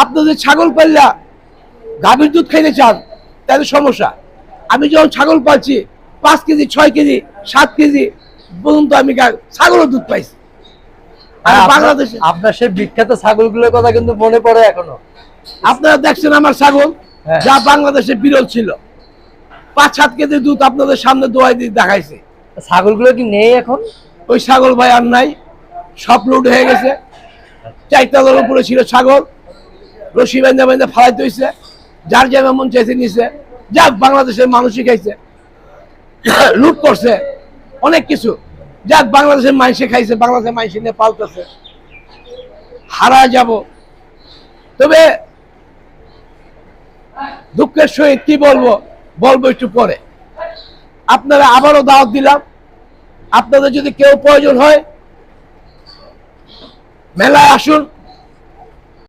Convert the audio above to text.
আপনাদের ছাগল পাল্লা গাভীর দুধ খাইতে চান তাহলে সমস্যা। আমি যখন ছাগল পাচ্ছি 5 কেজি 6 কেজি 7 কেজি পর্যন্ত আমি ছাগলের দুধ পাইছি। আর বাংলাদেশে আপনার সেই বিখ্যাত ছাগলগুলোর কথা কিন্তু মনে পড়ে এখনো। আপনারা দেখছেন আমার ছাগল যা বাংলাদেশে বিরল ছিল, 5-7 কেজি দুধ আপনাদের সামনে দোয়াই দিয়ে দেখাইছে। ছাগলগুলো কি নেই এখন? ওই ছাগল ভাই আর নাই, সব লুট হয়ে গেছে। 4 তলার উপরে ছিল ছাগল, রশি বেঁধে বেঁধে ফালাইতে হয়েছে, যার যেমন মন চাইছে নিছে। যাক বাংলাদেশের মানুষই খাইছে, লুট করছে অনেক কিছু। যাক বাংলাদেশের মানুষে খাইছে, বাংলাদেশের মানুষ নিয়ে পালতেছে। হারা যাব, তবে দুঃখের সহিত কি বলবো একটু পরে। আপনারা আবারও দাওয়াত দিলাম, আপনাদের যদি কেউ প্রয়োজন হয় মেলায় আসুন।